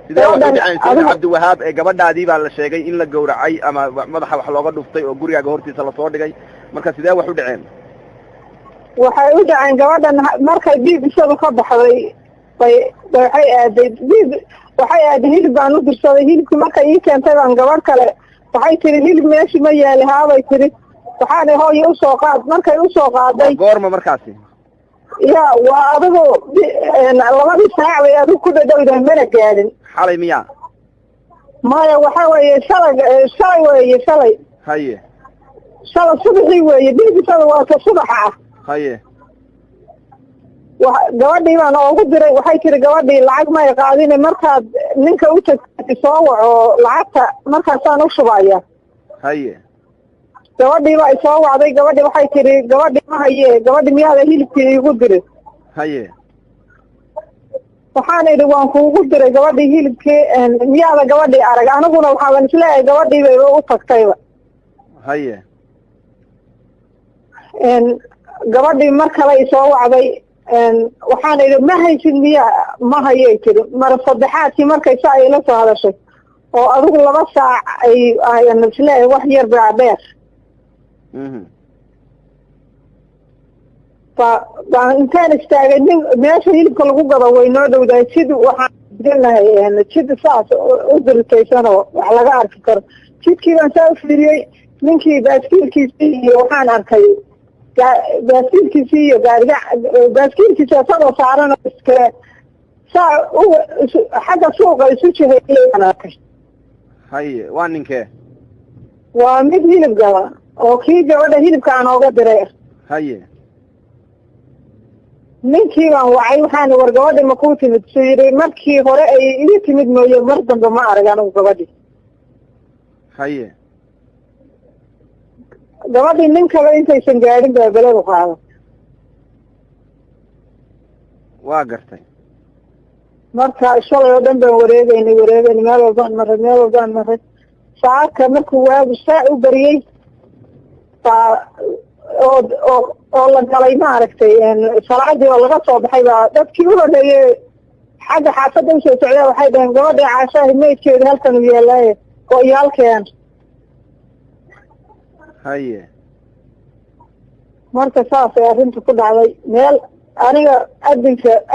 sidee wax u dhaceen Sheekh Cabdiwahaab ee gabadhaadii baa la sheegay in la gowracay ama madaxa wax looga dhuftay oo gurigaaga hortiisa la soo dhigay marka sidee wax u dhaceen waxay u dhaceen gabadhan markay dhiig isada ka baxday waxay aaday hilib baan u dirsaday hilibkii markay ii keentay baan gabadh kale waxay tiri hilib meeshii ma yaali haabay tiri waxaana hooyo usoo qaad markay usoo qaaday goorma markaasi ya waa adigu 2 saac bay adigu ku dhadhowdahay mana gaadhin xalay miyaa maya waxa weeye shalay weeye shalay haye shalay subaxii weeye dhiigisada waa ka subaxa ah haye gabadhii baan ugu diray waxay tiri gabadhii lacag may qaadine markaad ninka u tagtay soo waco lacagta markaasaan u shubaya haye gabadhii baa isoo wacday gabadhii waxay tiri gabadhii ma haye gabadhii miyaada hilibkii igu diray haye waxaan idhi waan kuugu diray gabadhii hilibkii miyaada gabadhii arag aniguna waxaaban isleeyahay gabadhii bay u tagtayba haye gabadhii mar kale isoo wacday waxaan idhi ma haysid miya ma hayay tiri mar saddexaadkii markay saa ay la soo hadashay oo adigu 2 saac ayan isleeyahay wax yar baa dheer baan intaan istaagay meesha hilibka lagu gado way noo dhowdahay sid waxaan jilnahay jid saas u diritaysanoo wax laga arki karo jidkii baan saa u fiiriyey ninkii baaskiilkiisii iyo waxaan arkay baaskiilkiisii iyo gaariga baaskiilkiisa isagoo saaran iskale saa xagga suuqa isu jihayaan arkay haye waa ninkee waa mid hilib gaba oo kii gabadha hilibka aan ooga diray haye ninkii baan wacay waxaana war gabadhi ma kuu timid suu yidhi markii hore ay ii timid mooye mar dambe ma arag anigu gabadhi haye gabadhii nin kale intaysan gaadhin baa beladu qaaday waa gartay marka shalay oo dhan baan wareegaynay meel walbaan maray saacadka markuu waagu saa u bariyey oo la galay maaragtay salaadii oo laga soo baxay baa dadkii u horeeyey xagga xaafadda usoo socdaa waxay dhaheen gabadhii caashaha maydkeeda halkan u yeelaaye oo iyaalkeen haye marka saasay arrinta ku dhacday meel aniga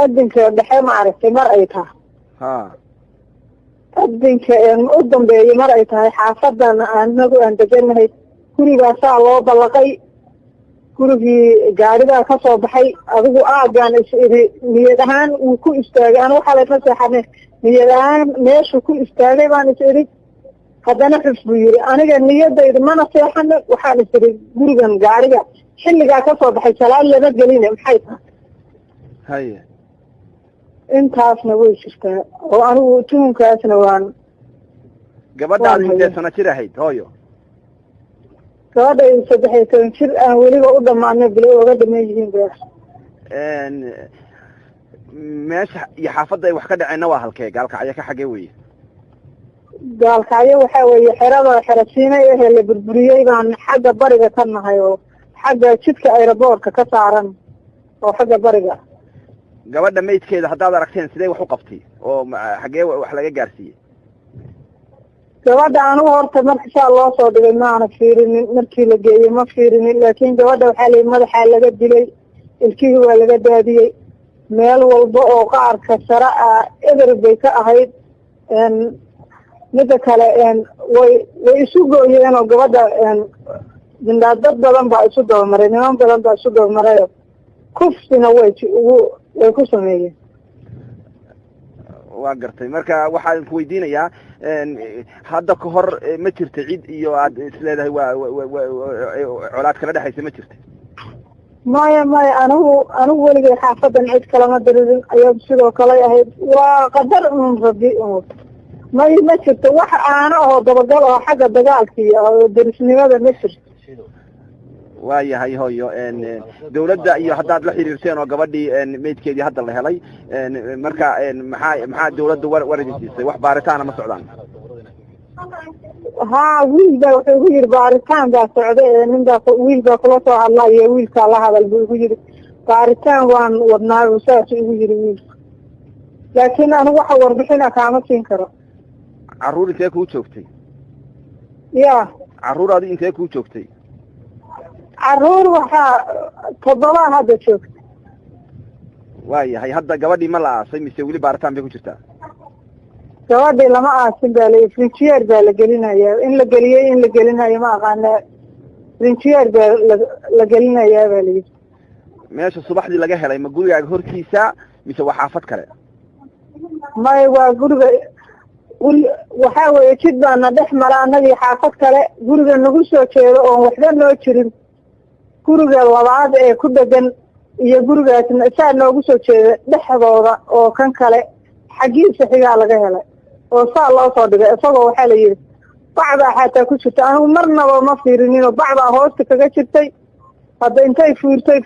adinka dhexe maaragtay mar ay tahay adinka u dambeeyey mar ay tahay xaafadan anagu aan deganahay gurigaasaa loo ballaqay gurigii gaaridaa ka soo baxay adigu aagaan is idhi niyad ahaan wuu ku istaagay anigu xalay ma seexane niyad ahaan meeshuu ku istaagay baan is idhi haddana xus buu yidhi aniga niyadayda mana seexane waxaan is idhi gurigan gaariga xilligaa ka soo baxay salaad lama geline maxay tahay haye intaasna way jirtaa oo anigu tuhunkaasna waan gabadhaad intee sano jir ahayd hooyo gabadhay 13 jir aan weliba u dhamaanay bilo oga dhameey yihiin beer meesha iyo xaafadda ay wax ka dhaceenna waa halkee gaalkacyo ka xagee weeye gaalkacyo waxaa weeye xerasiinay ahee la burburiyey baan xagga bariga ka nahay oo xagga jidka aeroboortka ka saaran oo xagga bariga gabadha maydkeeda haddaad aragteen sidee wax u qabtay oo xagee wax laga gaarsiiyey gabadha anigu horta marka saa loo soo dhigay maana fiirinin markii la geeyey ma fiirinin laakiin gabadha waxaa layihi madaxaa laga dilay ilkihii waa laga daadiyey meel walba oo qaarka sare ah eber bay ka ahayd midda kale way isu gooyeen oo gabadha dad badan baa isu dabamaray niman badan baa isu dabamarayo kufsina way ku sameeyeen waa gartay marka waxaan ku weydiinayaa hadda ka hor ma jirta cid iyo aad isleedahay waa colaad kala dhexaysa ma jirta maya anigu weligay xaafadan cid kalama diririn ayaa sidoo kale ahayd waa qadar rabbi ma jirto wax aana oo dabagal oo xagga dagaalkii oo derisnimada ma jirto waayahay hooyo dawladda iyo haddaad la xiriirteen oo gabadhii maydkeedii hadda la helay marka maxaa dawladda war idin siisay wax baaritaana ma socdaan haa wiil baa wuxuu igu yidhi baaritaan baa socda wiil baa kula soo hadlaayo wiilkaa la hadal buu igu yidhi baaritaan waan wadnaa saasuu igu yidhi wiilka laakiin anigu waxa warbixina kaama siin karo. carruur intee kuu joogtay? ya carruur adi intee kuu joogtay? carruur waxaa 7 hadda joogta. waayahay hadda gabadhii ma la aasay mise weli baaritaan bay ku jirtaa? gabadhii lama aasin baa la frinjiyeer baa la gelinayaa. in la geliyey in la gelinayo ma aqaana. frinjiyeer baa la gelinayaa baa la yidhi. meesha subaxdii laga helay ma gurigaaga hortiisa mise waa xaafad kale? may waa guriga waxaa weeye jid baana dhex mara anagii xaafad kale. guriga nagu soo jeedo oon waxba noo jirin guriga labaad ee ku dhegan iyo gurigaasna saa noogu soo jeeda dhexdooda oo kan kale xaggiisa xigaa laga helay oo saa loo soo dhigay isagoo waxaa la yidhi bacdaa xataa ku jirta. anigu marnaba ma fiirininoo bacdaa hoosta kaga jirtay. hadda intay fuurtay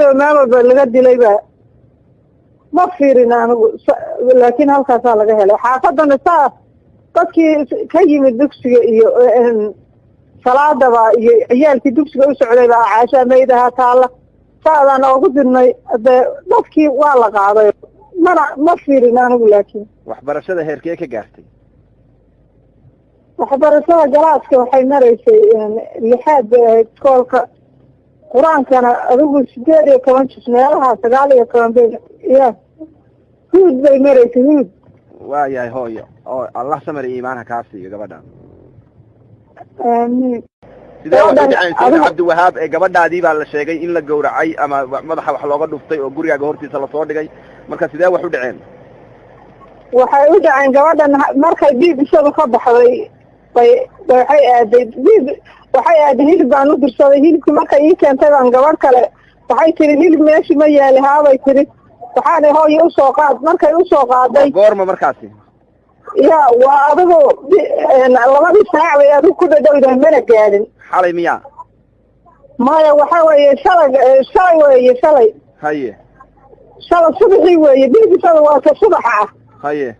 oo meel walba laga dilay baa ma fiirin anigu. laakiin halkaasaa laga helay xaafadana saa dadkii ka yimid dugsiga iyo salaadaba iyo ciyaalkii dugsiga u socday baa caashaa maydaha taalla saadaan oogu dirnay. de dadkii waa la qaaday ma fiirin anigu. laakiin waxbarashada heerkee ka gaartay? waxbarashada galaaska waxay maraysay 6 bay ahayd. iskoolka qur-aankana adigu 18 jis meelaha 19 bay ya huud bay maraysay huud. waayahay hooyo oo allah samar iyo iimaanha kaa siiyo gabadhan. amiin. sidee wax u dhaceen sayid cabdiwahaab ee gabadhaadii baa la sheegay in la gowracay ama madaxa wax looga dhuftay oo gurigaaga hortiisa lasoo dhigay marka sidee wax u dhaceen? waxay u dhaceen gabadhan markay dhiig isadu ka baxday waxay aaday hilib baan u dirsaday. hilibkii markay ii keentay baan gabadh kale waxay tiri hilib meeshi ma yaali haabay tiri. waxaana hooyo usoo qaad. markay usoo qaaday goorma markaasi? ya waa adigu 2 saac bay adigu ku dhadhowdahay mana gaadhin. xalay miyaa? maya waxa weeye shalay weeye shalay. haye shalay subaxii weeye dhiigisada waa ka subaxa ah. haye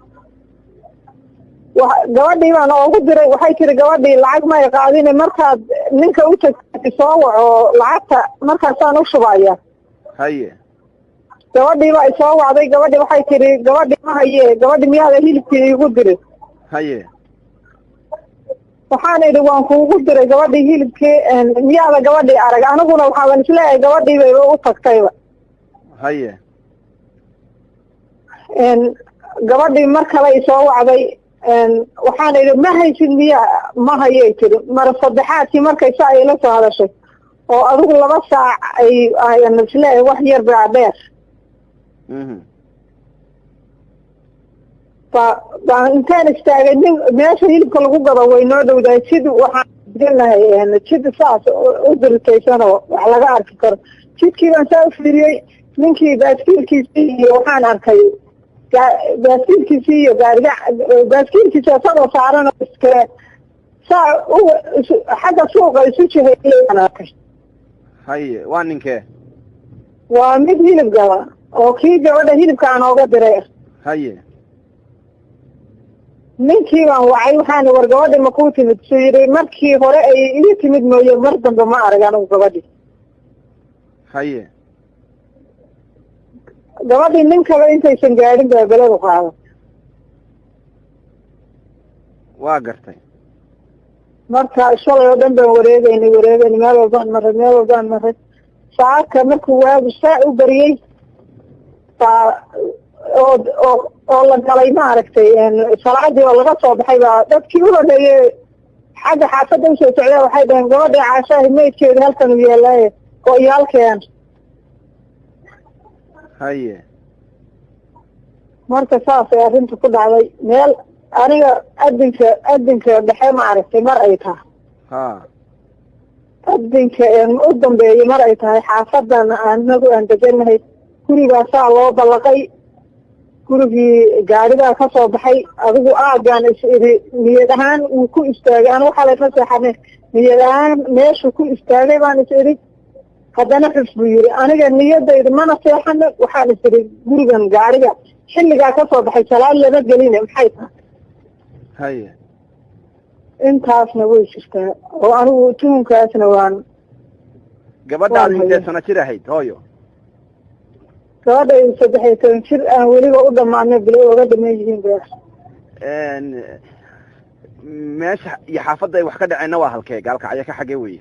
gabadhii baan oogu diray. waxay tiri gabadhii lacag may qaadine markaad ninka u tagtay soo waco lacagta markaasaan u shubaya. haye gabadhii baa isoo wacday. gabadhii waxay tiri gabadhii ma haye gabadhi miyaada hilibkii iigu dirin? haye waxaan idhi waan kuugu diray gabadhii hilibkii miyaada gabadhii arag? aniguna waxaaban isleeyahay gabadhii bayba u tagtayba. haye gabadhii mar kale isoo wacday. waxaan idhi ma haysid miya? ma hayay tiri. mar saddexaadkii markay saa ay la soo hadashay oo adigu 2 saac ayaan isleeyahay wax yar baa dheer. baan intaan istaagay meesha hilibka lagu gado way noo dhowdahay. jid waxaan gelnahay jid saas u diritaysanoo wax laga arki karo. jidkii baan saa u fiiriyey. ninkii baaskiilkiisii iyo waxaan arkay baaskiilkiisii iyo gaariga baaskiilkiisi asagoo saaran iskale saa xagga suuqa isu jihayaan arkay. haye waa ninkee? waa mid hilib gala oo kii gabadha hilibka aan ooga diray. haye ninkii baan wacay waxaan war gabadhi ma kuu timid? suu yidhi markii hore ay ii timid mooye mar dambe ma arag anigu gabadhi. haye gabadhii nin kale intaysan gaadhin baa beladu qaaday. waa gartay. marka shalay oo dhan baan wareegaynay meel walbaan maray. saacadka markuu waagu saa u bariyey oo la galay maaragtay salaadii oo laga soo baxay baa dadkii u horeeyey xagga xaafadda usoo socdaa waxay dhaheen gabadhii caashaahi maydkeeda halkan u yeelaaye oo iyaalkeen. haye marka saasay arrinta ku dhacday. meel aniga adinka dhexe maaragtay mar ay tahay. adinka u dambeeyey mar ay tahay. xaafadan anagu aan deganahay gurigaasaa loo ballaqay. gurigii gaaridaa ka soo baxay. adigu aagaan is idhi niyad ahaan wuu ku istaagay. anigu xalay ma seexane niyad ahaan meeshuu ku istaagay baan is idhi. haddana xus buu yidhi aniga niyadayda mana seexane. waxaan is idhi gurigan gaariga xilligaa ka soo baxay salaad lama geline maxay tahay? haye intaasna way jirtaa oo anigu tuhunkaasna waan. gabadhaadi intee sano jir ahayd hooyo? gabadhay 13 jir aan weliba u dhamaanay bilo uga dhameey yihiin beer meesha iyo xaafadda ay wax ka dhaceenna waa halkee gaalkacyo ka xagee weeye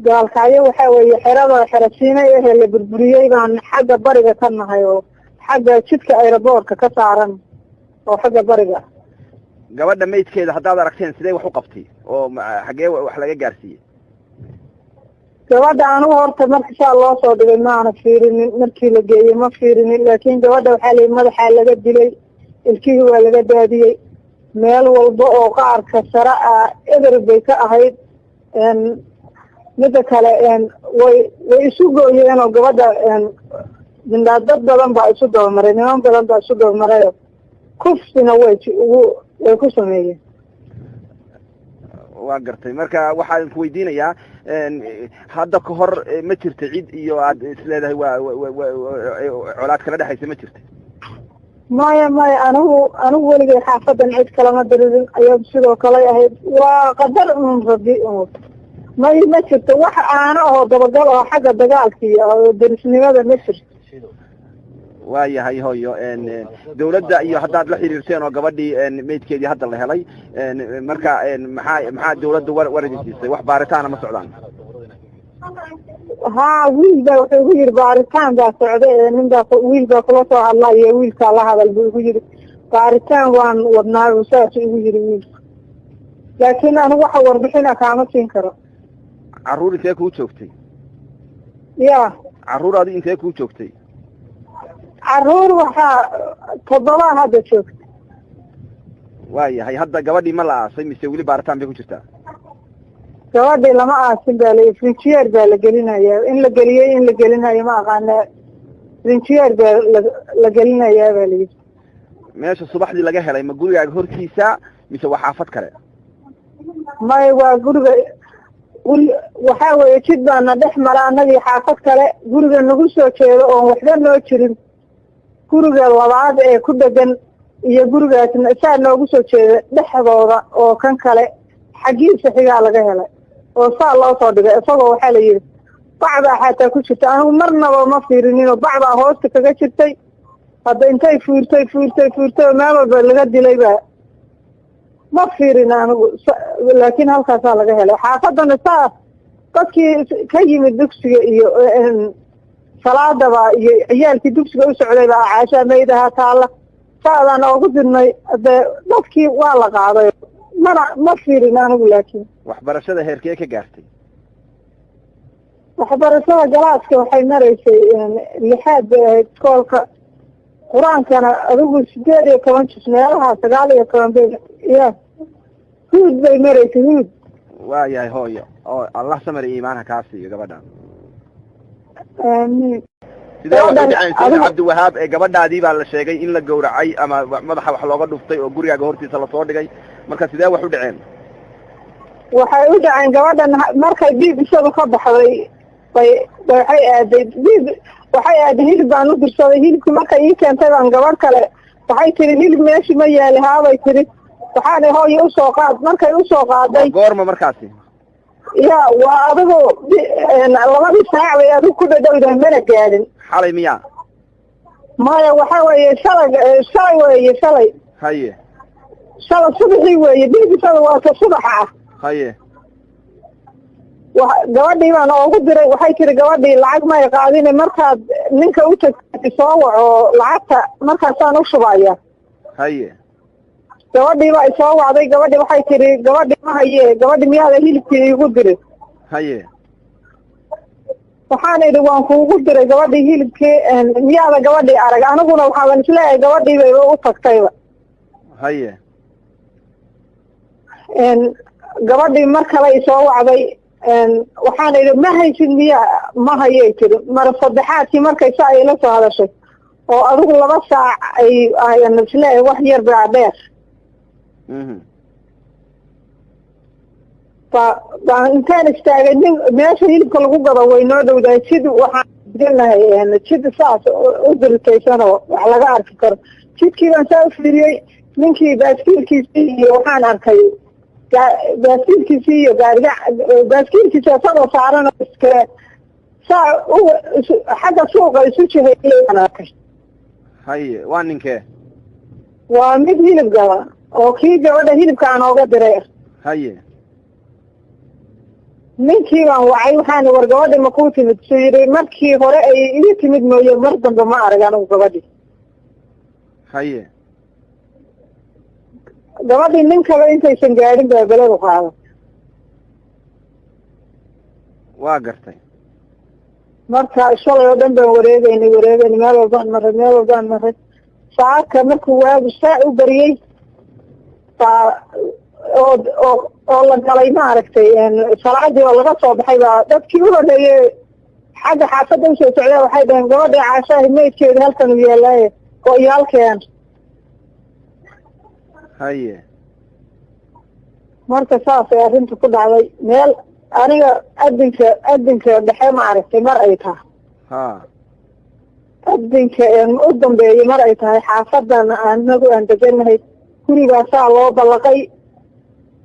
gaalkacyo waxaa weeye xerasiinay ee la burburiyey baan xagga bariga ka nahay oo xagga jidka aeroboortka ka saaran oo xagga bariga gabadha maydkeeda haddaad aragteen sidee wax u qabtay oo xagee wax laga gaarsiiyey gabadha anigu horta marka saa loo soo dhigay maana fiirinin markii la geeyey ma fiirinin laakiin gabadha waxaa la madaxaa laga dilay ilkihii waa laga daadiyey meel walba oo qaarka sare ah eber bay ka ahayd midda kale way isu gooyeen oo gabadha dad badan baa isu dabamaray niman badan baa isu dabamaray kufsina way ku sameeyeen waa gartay marka waxaan ku weydiinayaa hadda ka hor ma jirta cid iyo aad isleedahay waa colaad kala dhexaysa ma jirta maya anigu weligay xaafadan cid kalama daririn ayadu sidoo kale ahayd waa qadar rabi ma jirto wax aana oo dabagal oo xagga dagaalka iyo darisnimada ma jirto waayahay hooyo dawladda iyo haddaad la xiriirteen oo gabadhii maydkeedii hadda la helay marka maxaa dawladda war idin siisay wax baaritaana ma socdaan haa wiil baa wuxuu igu yidhi baaritaan baa socday wiil baa kula soo hadlaa iyo wiilkaa la hadal buu igu yidhi baaritaan waan wadnaa saas igu yidhi wiilku laakiin anigu waxa warbixina kaama siin karo carruur intee kuu joogtay ya carruur adi intee kuu joogtay carruur waxaa 7 hadda joogta waayahay hadda gabadhii ma la aasay mise weli baaritaan bay ku jirtaa gabadhii lama aasin baa la frinjiyeer baa la gelinayaa in la gelinayo ma aqaana frinjiyeer baa la gelinayaa baa layidhi meesha subaxdii laga helay ma gurigaaga hortiisa mise waa xaafad kale may waa guriga waxaa weeye jid baana dhex mara annagii xaafad kale guriga nagu soo jeedo oon waxba noo jirin guriga labaad ee ku dhegan iyo gurigaasna saa noogu soo jeeda dhexdooda oo kan kale xaggiisa xigaa laga helay oo saa loo soo dhigay isagoo waxaa la yidhi bacbaa xataa ku jirta anigu marnaba ma fiirininoo bacbaa hoosta kaga jirtay hadda intay fuurtay oo meel walba laga dilay baa ma fiirin anigu laakiin halkaasaa laga helay xaafadana saa dadkii ka yimid dugsiga iyo salaadaba iyo ciyaalkii dugsiga u socday baa caashaa maydaha taalla saadaan oogu dirnay dee dadkii waa la qaaday ma fiirin anigu laakiin waxbarashada heerkee ka gaartay waxbarashada galaaska waxay maraysay 6 bay ahayd iskoolka qur-aankana adigu 18 juz meelaha 19 bay ya huud bay maraysay huud waayahay hooyo oo allah samar iyo iimaanha kaa siiyo gabadhan amiin sidee waxay dhaceen sida cabdiwahaab ee gabadhaadii baa la sheegay in la gowracay ama madaxa wax looga dhuftay oo gurigaaga hortiisa lasoo dhigay marka sidee wax u dhaceen waxay u dhaceen gabadhan markay dhiig isadu ka baxday waxay aaday hilib baan u dirsaday hilibkii markay ii keentay baan gabadh kale waxay tiri hilib meeshii ma yaali haabay tiri waxaana hooyo usoo qaad markay usoo qaaday goorma markaasi ya waa adigu 2 saac bay adigu ku dhadhowdahay mana gaadhin xalay miya maya waxaa weeye shalay haye shalay subaxii weeye dhiigisada waa ka subaxa ah haye gabadhii baan oogu diray waxay tiri gabadhii lacag may qaadine markaad ninka u tagtay soo waco lacagta markaasaan u shubaya haye gabadhii baa isoo wacday gabadhii waxay tiri gabadhii ma haye gabadhi miyaada hilibkii iigu dirin haye waxaan idhi waan kuugu diray gabadhii hilibkii miyaada gabadhii arag aniguna waxaaban isleeyahay gabadhii bayba u tagtayba haye gabadhii mar kale isoo wacday waxaan idhi ma haysid miya ma hayay tiri mar saddexaadkii markay sa ay la soo hadashay oo adigu 2 saac ay isleeyahay wax yar baa dheer baan intaan istaagay meesha hilibka lagu gado way noo dhowdahay jid waxaan gelnahay jid saas u diritaysanoo wax laga arki karo jidkii baan saa u fiiriyey ninkii baaskiilkiisii iyo waxaan arkay baaskiilkiisii iyo gaariga baaskiilkiisa isagoo saaran iska saa xagga suuqa isu jihayaan arkay. haye waa ninkee? waa mid hilib gala oo kii gabadha hilibka aan ooga diray. haye ninkii baan wacay waxaana war gabadhi ma kuu timid suu yidhi markii hore ay ii timid mooye mar dambe ma arag anigu gabadhi. haye gabadhii ninkaba intaysan gaadhin baa beladu qaada. waa gartay. marka shalay oo dhan baan wareegeynay meel walbaan maray saaka markuu waagu saa u bariyey oo la galay maaragtay salaadii oo laga soo baxay baa dadkii u horeeyey xagga xaafadda usoo socdaa waxay dhaheen gabadha caashaha maydkeeda halkan u yeelaaye oo iyo halkeen. haye marka saasay arrinta ku dhacday meel aniga adinka dhexe maaragtay mar ay tahay. ha adinka u dambeeyey mar ay tahay xaafadan anagu aan deganahay gurigaasaa loo ballaqay.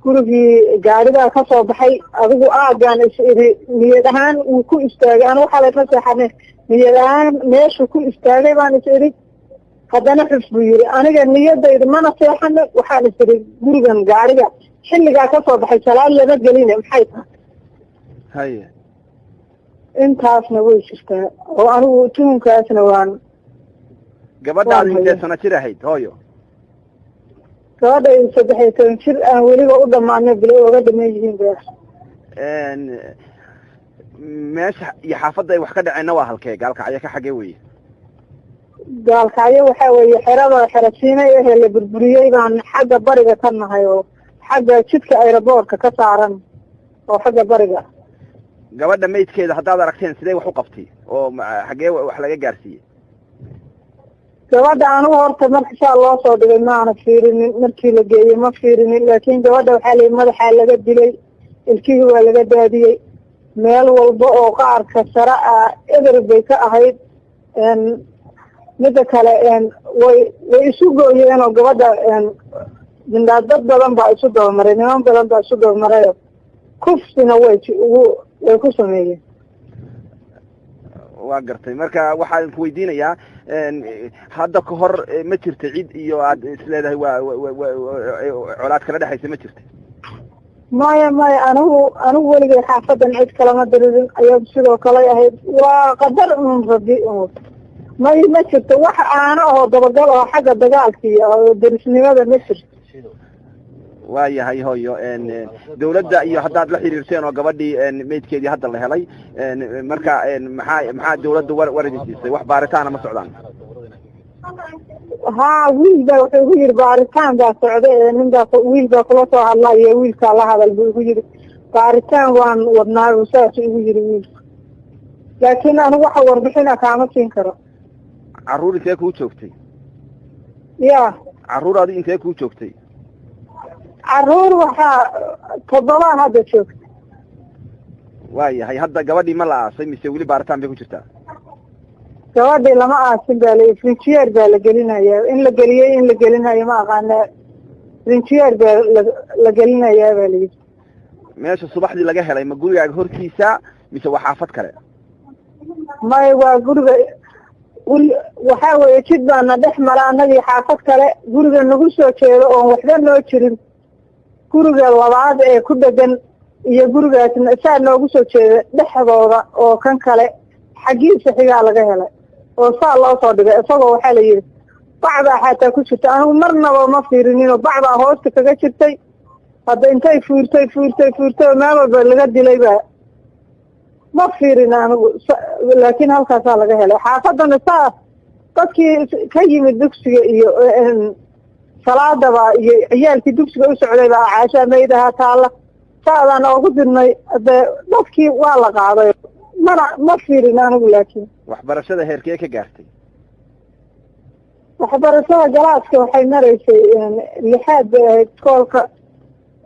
gurigii gaaridaa ka soo baxay adigu aagaan is iri niyad ahaan wuu ku istaagay anu waxaa layma seexane niyad ahaan meeshuu ku istaagay baan is iri haddana xuf buu yidhi aniga niyadayda mana seexane waxaan is iri gurigan gaariga xilligaa ka soo baxay salaad lama geline maxay tahay. haye intaasna way jirtaa oo anigu tuhunkaasna waan. gabadhaad intee sano jir ahayd hooyo? gabadhay 13 jir aan weliba u dhamaanay bilo oga dhaman yihiin ba. meesha iyo xaafadda ay wax ka dhaceenna waa halkee? gaalkacyo ka xagee weye? gaalkacyo waxaa weeye xerasiinay ahee la burburiyey baan xagga bariga ka nahay oo xagga jidka aeroboortka ka saaran oo xagga bariga. gabadha maydkeeda haddaad aragteen sidee wax u qabtay oo xagee wax laga gaarsiiyey? gabadha anigu horta marka saa loo soo dhigay maana fiirinin markii la geeyey ma fiirinin laakiin gabadha waxaa layihi madaxaa laga dilay ilkihii waa laga daadiyey meel walba oo qaarka sare ah eber bay ka ahayd. mida kale way isu gooyeen oo gabadha dad badan baa isu dabamaray niman badan baa isu dabamarayo kufsina way ku sameeyeen. waa gartay. marka waxaan ku weydiinayaa hadda ka hor ma jirta cid iyo aad isleedahay waa colaad kala dhexaysa ma jirta? maya anigu weligay xaafadan cid kalama diririn ayadu sidoo kale ahayd waa qadar rabi ma jirto wax aana oo dabagal oo xagga dagaalkii oo derisnimada ma jirto. waayahay hooyo dawladda iyo haddaad la xiriirteen oo gabadhii maydkeedii hadda la helay marka maxaa dawladda waridi siisay? wax baaritaana ma socdaan? haa wiil baa wuxuu igu yidhi baaritaan baa socda wiil baa kula soo hadlaa iyo wiilkaa la hadal buu igu yidhi baaritaan waan wadnaayo saasuu igu yidhi wiilka laakiin anigu waxa warbixina kaama siin karo. carruur intee kuu joogtay? ya carruur adi intee kuu joogtay? carruur waxaa 7 hadda joogta. waayahay hadda gabadhii ma la aasay mise weli baaritaan bay ku jirtaa? gabadhii lama aasin baa la frinjiyeer baa la gelinayaa in la gelinayo ma aqaana frinjiyeer baa la gelinayaa baa la yidhi. meesha subaxdii laga helay ma gurigaaga hortiisa mise waa xaafad kale? may waa guriga waxaa weeye jid baana dhex mara annagii xaafad kale guriga nagu soo jeedo oon waxba noo jirin guriga labaad ee ku dhegan iyo gurigaasna saa noogu soo jeeda dhexdooda oo kan kale xaggiisa xigaa laga helay oo saa loo soo dhigay isagoo waxaa la yidhi bacdaa xataa ku jirta anigu marnaba ma fiirininoo bacdaa hoosta kaga jirtay hadda intay fuurtay oo meel walba laga dilay baa ma fiirin anigu laakiin halkaasaa laga helay xaafadana saa dadkii ka yimid dugsiga iyo salaadaba iyo ciyaalkii dugsiga u socday baa caashaa maydaha taalla saadaan oogu dirnay de dadkii waa la qaaday ma fiirin anigu laakiin. waxbarashada heerkee ka gaartay? waxbarashada galaaska waxay maraysay 6 bay ahayd iskoolka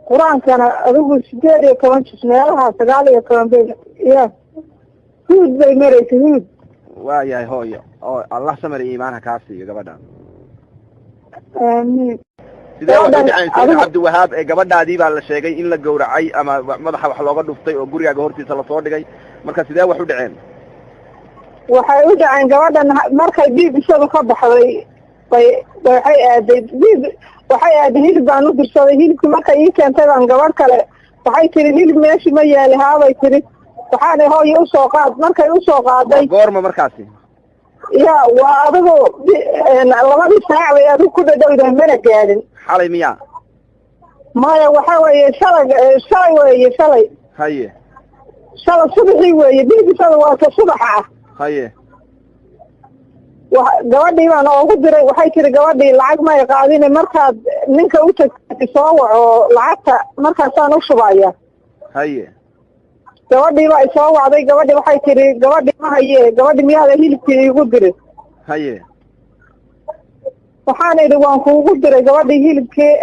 qur-aankana adigu 18 juz meelaha 19 bay ya huud bay maraysay huud. waayahay hooyo oo allah samar iyo iimaanha kaa siiyo gabadha. amiin. sidee wax u dhaceen cabdiwahaab ee gabadhaadii baa la sheegay in la gawracay ama madaxa wax looga dhuftay oo gurigaaga hortiisa lasoo dhigay marka sidee wax u dhaceen? waxay u dhaceen gabadhan markay dhiig isadu ka baxday waxay aaday hilib baan u dirsaday hilibkii markay ii keentay baan gabadh kale waxay tiri hilib meeshii ma yaali haabay tiri waxaana hooyo usoo qaad markay usoo qaaday goorma markaasi ya waa adigu 2 saac bay adigu ku dhadhowdahay mana gaadhin xalay miyaa maya waxa weeye shalay weeye shalay haye shalay subaxii weeye dhiigisada waa ka subaxa ah haye gabadhii baan oogu diray waxay tiri gabadhii lacag may qaadine markaad ninka u tagtay soo waco lacagta markaasaan u shubaya haye gabadhii baa isoo wacday gabadhii waxay tiri gabadhii ma haye gabadhi miyaada hilibkii iigu diray haye waxaana idhi waan kuugu diray gabadhii hilibkii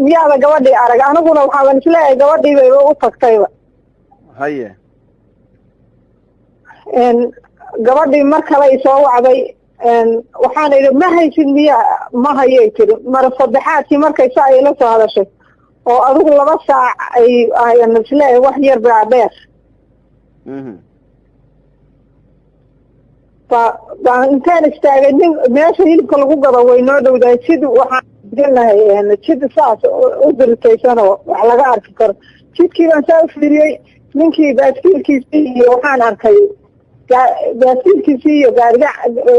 miyaada gabadhii arag aniguna waxaaban isleeyahay gabadhii bayba u tagtayba haye gabadhii mar kale isoo wacday waxaana idhi ma haysid miya ma hayay tiri mar saddexaadkii markay saa ay la soo hadashay oo adigu 2 saac ayan isleeyahay wax yar baa dheer baan intaan istaagay nin meesha hilibka lagu gado way noo dhowdahay jid waxaan gelnahay jid saas u dirtaysanoo wax laga arki karo jidkii baan saa u fiiriyey ninkii baaskiilkiisii iyo waxaan arkay baaskiilkiisii iyo gaariga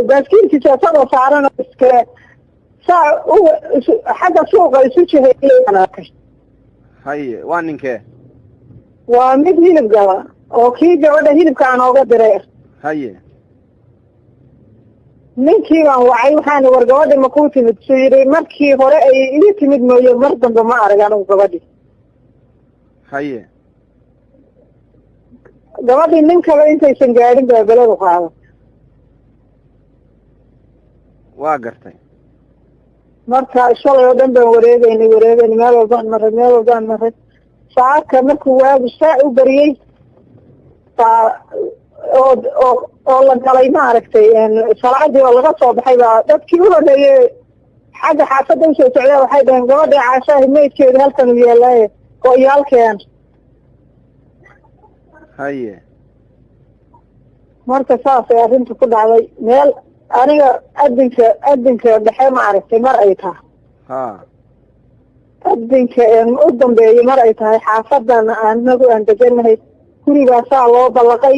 baaskiilkiisi asagoo saaran iska saa xagga suuqa isu jiheeyaan arkay haye waa ninkee waa mid hilib gaba oo kii gabadha hilibka aan ooga diray haye ninkii baan wacay waxaana war gabadhi ma kuu timid suu yidhi markii hore ay ii timid mooye mar dambe ma arag anigu gabadhi haye gabadhii nin kale intaysan gaadhin baa beladu qaaday waa gartay marka shalay oo dhan baan wareegaynay meel walbaan maray saaka markuu waagu saa u bariyey baa oo la galay maaragtay salaadii oo laga soo baxay baa dadkii u horeeyey xagga xaafadda usoo socdaa waxay dhaheen gabadhii caashaahi maydkeeda halkan u yaallaaye go-yaalkeen haye marka saasay arrinta ku dhacday meel aniga adinka dhexe maaragtay mar ay tahay adinka u dambeeyey mar ay tahay xaafadan anagu aan deganahay gurigaa saa loo ballaqay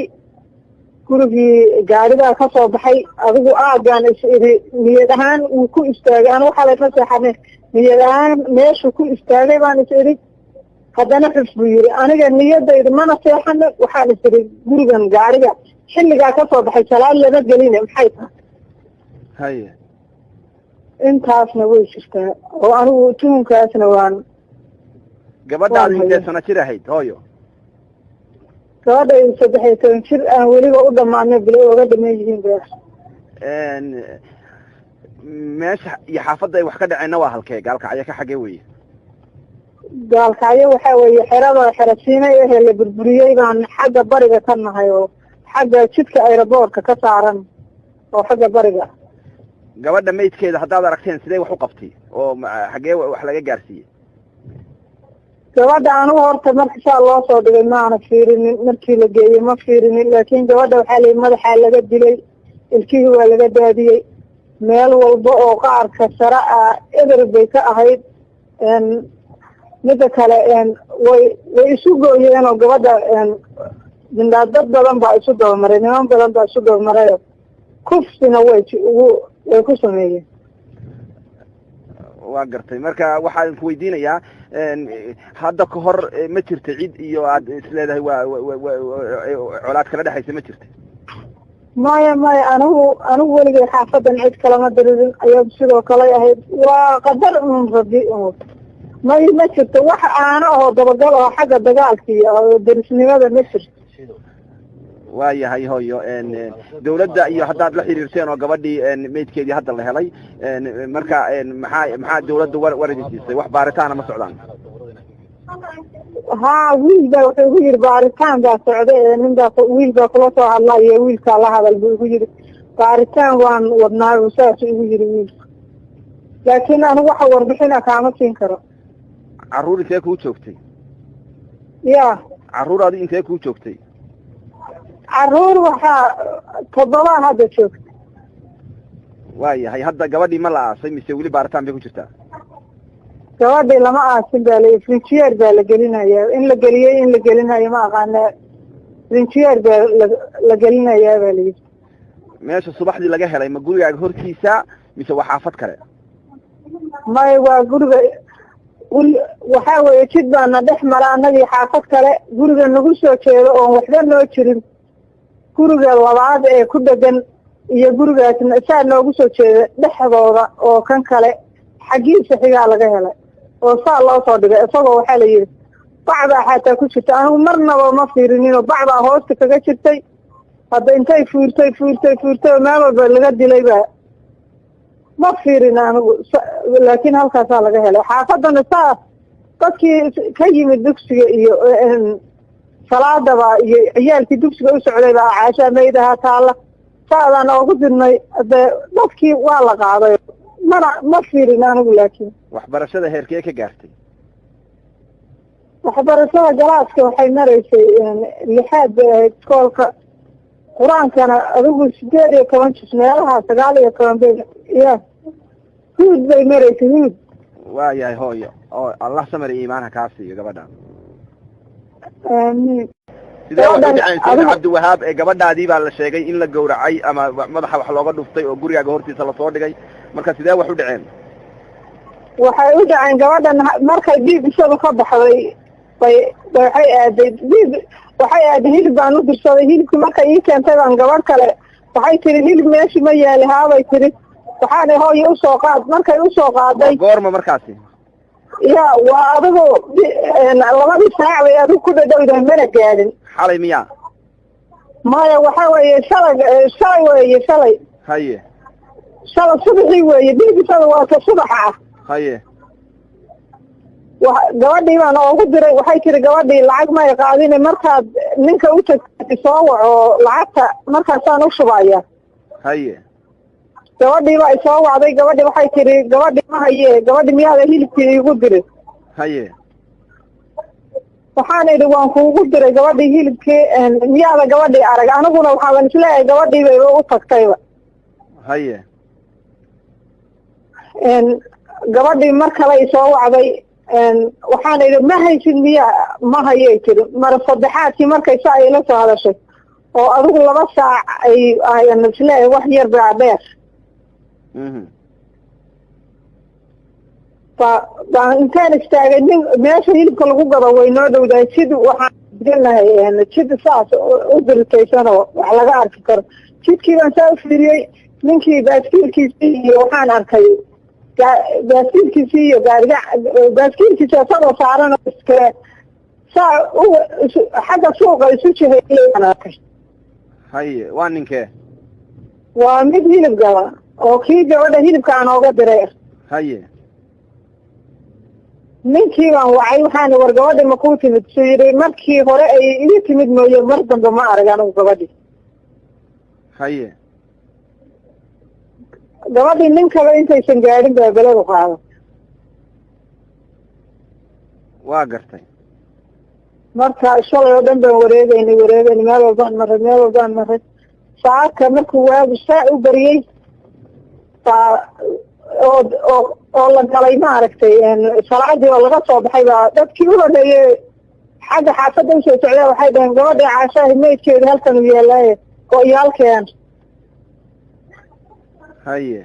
gurigii gaaridaa ka soo baxay adigu aagaan is idhi niyad ahaan wuu ku istaagay anu waxaa layma seexane niyad ahaan meeshuu ku istaagay baan is idhi haddana xus buu yidhi aniga niyadayda mana seexane waxaan is idhi gurigan gaariga xilligaa ka soo baxay salaad lama geline maxay tahay haye intaasna way jirtaa oo anigu tuhunkaasna waan gabadhaadi intee sano jir ahayd hooyo gabadhaydu 13 jir aan weliba u dhamaanay bilo oga dhaman yihiin beer meesha iyo xaafadda ay wax ka dhaceenna waa halkee gaalkacyo ka xagee weye gaalkacyo waxaa weeye xerasiinay ahee la burburiyey baan xagga bariga ka nahay oo xagga jidka aeroboortka ka saaran oo xagga bariga gabadha maydkeeda haddaad aragteen sidee wax u qabtay oo xagee wax laga gaarsiiyey gabadha anigu horta marka saa loo soo dhigay maana fiirinin markii la geeyey ma fiirinin laakiin gabadha waxaa layihi madaxaa laga dilay ilkihii waa laga daadiyey meel walba oo qaarka sare ah eber bay ka ahayd midda kale way isu gooyeen oo gabadha dad badan baa isu dabamaray niman badan baa isu dabamaray kufsina way ku sameeyeen waa gartay marka waxaan ku weydiinayaa hadda ka hor ma jirta cid iyo aad isleedahay waa colaad kala dhexaysa ma jirta maya anigu weligay xaafadan cid kalama diririn ayadu sidoo kale ahayd waa qadar rabi ma jirto wax aana oo dabagal oo xagga dagaalka iyo derisnimada ma jirto waayahay hooyo dawladda iyo haddaad la xiriirteen oo gabadhii maydkeedii hadda la helay marka maxaa dawladda war idin siisay wax baaritaana ma socdaan haa wiil baa wuxuu igu yidhi baaritaan baa socda wiil baa kula soo hadlaa iyo wiilkaa la hadal buu igu yidhi baaritaan waan wadnaayo saasuu igu yidhi wiilka laakiin anigu waxa warbixina kaama siin karo carruur intee kuu joogtay ya carruur adi intee kuu joogtay caruur waxaa 7 hadda joogta. waayahay hadda gabadhii ma la aasay mise weli baaritaan bay ku jirtaa? gabadhii lama aasin baa la frinjiyeer baa la gelinayaa, in la geliyey in la gelinayo ma aqaana, frinjiyeer baa la gelinayaa baa layidhi. meesha subaxdii laga helay ma gurigaaga hortiisa mise waa xaafad kale? may waa guriga waxaa weeye jid baana dhex mara annagii xaafad kale, guriga nagu soo jeedo oon waxba noo jirin, guriga labaad ee ku dhegan iyo gurigaasna saa noogu soo jeeda dhexdooda oo kan kale xaggiisa xigaa laga helay oo saa loo soo dhigay. isagoo waxaa la yidhi bacdaa xataa ku jirta, anigu marnaba ma fiirininoo bacdaa hoosta kaga jirtay. hadda intay fuurtay oo meel walba laga dilay baa ma fiirin anigu, laakiin halkaasaa laga helay. xaafadana saa dadkii ka yimid dugsiga iyo salaadaba iyo ciyaalkii dugsiga u socday baa caashaa maydaha taalla saadaan oogu dirnay. de dadkii waa la qaaday, ma fiirin anigu. laakiin waxbarashada heerkee ka gaartay? waxbarashada galaaska waxay maraysay 6 bay ahayd iskoolka, qur-aankana adigu 18 juz meelaha 19 bay ya huud bay maraysay huud. waayahay hooyo oo allah samir iyo iimaanha kaa siiyo gabadha. amiin. sidee waxu dhaceen Saciid Cabdiwahaab ee gabadhaadii baa la sheegay in la gowracay ama madaxa wax looga dhuftay oo gurigaaga hortiisa lasoo dhigay, marka sidee wax u dhaceen? waxay u dhaceen gabadhan markay dhiig isada ka baxday waxay aaday hilib baan u dirsaday. hilibkii markay ii keentay baan gabadh kale waxay tiri hilib meeshii ma yaali haabay tiri, waxaana hooyo usoo qaad. markay usoo qaaday goorma markaasi? ya waa adigu 2 saac bay adigu ku dhadhowdahay, mana gaadhin. xalay miyaa? maya waxaa weeye shalay weeye shalay. haye shalay subaxii weeye, dhiigisada waa ka subaxa ah. haye gabadhii baan oogu diray, waxay tiri gabadhii lacag may qaadine markaad ninka u tagtay soo waco lacagta markaasaan u shubaya. haye gabadhii baa isoo wacday, gabadhii waxay tiri gabadhii ma haye, gabadhii miyaada hilibkii iigu diray? haye waxaan idhi waan kuugu diray gabadhii hilibkii, miyaada gabadhii arag? aniguna waxaaban isleeyahay gabadhii bayba u tagtayba. haye gabadhii mar kale isoo wacday, waxaan idhi ma haysid miya? ma hayay tiri. mara saddexaadkii markay saa ila soo hadashay oo adigu 2 saac ayan isleeyahay wax yar baa dheer. baan intaan istaagay meesha hilibka lagu gado way noo dhowdahay, jid waxaan gelnahay jid saas u diritaysanoo wax laga arki karo. jidkii baan saa u fiiriyey, ninkii baaskiilkiisii iyo waxaan arkay baaskiilkiisii iyo baaskiilkiisi asagoo saaran iskale saa xagga suuqa isu jihayaan arkay. haye waa ninkee? waa mid hilib gaba oo kii gabadha hilibka aan ooga diray. haye ninkii baan wacay, waxaana war gabadhi ma kuu timid? suu yidhi markii hore ay ii timid mooye mar dambe ma arag anigu gabadhii. haye gabadhii nin kale intaysan gaadhin baa beladu qaada. waa gartay. marka shalay oo dhan baan wareegaynay meel walbaan maray. saaka markuu waagu saa u bariyey oo la galay maaragtay salaadii oo laga soo baxay baa dadkii u horeeyey xagga xaafadda usoo socdaa waxay dhaheen gabadhii caashaahi meydkeeda halkan u yeelaaye oo iyo halkeen. haye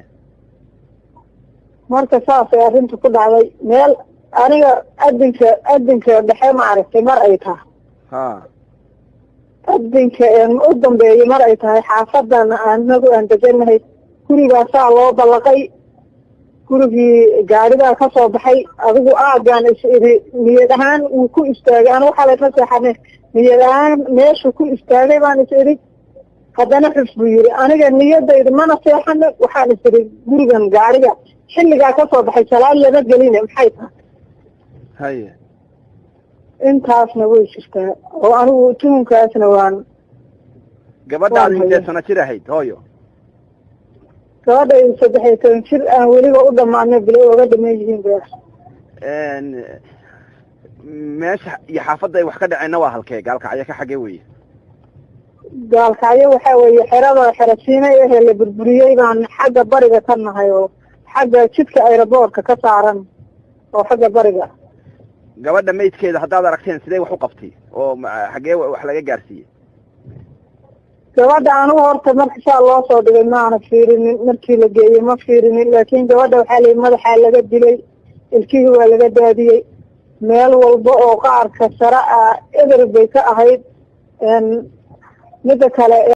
marka saasay arrinta ku dhacday. meel aniga adinka dhexe maaragtay mar ay tahay, adinka u dambeeyey mar ay tahay. xaafadan anagu aan deganahay gurigaasaa loo ballaqay, gurigii gaaridaa ka soo baxay. adigu aagaan is idhi niyad ahaan wuu ku istaagay, anigu xalay ka seexanay niyad ahaan meeshuu ku istaagay baan is idhi. haddana xus buu yidhi aniga niyadayda mana seexana, waxaan is idhi gurigan gaariga xilligaa ka soo baxay salaad lama geline maxay tahay. haye intaasna way jirtaa oo anigu tuhunkaasna waan. gabadhaad intee sano jir ahayd hooyo? gabadhay 13 jir aan weliba u dhamaanay bilo oga dhaman yihiin ba. meesha iyo xaafadda ay wax ka dhaceenna waa halkee? gaalkacyo ka xagee weye? gaalkacyo waxaa weeye xerada xerasiinay ahee la burburiyey baan xagga bariga ka nahay oo xagga jidka aeroboortka ka saaran oo xagga bariga. gabadha maydkeeda haddaad aragteen sidee wax u qabtay oo xagee wax laga gaarsiiyey? gabadha anigu horta marka saa loo soo dhigay maana fiirinin, markii la geeyey ma fiirinin, laakiin gabadha waxaa layihi madaxaa laga dilay, ilkihii waa laga daadiyey, meel walba oo qaarka sare ah eber bay ka ahayd. Mida kale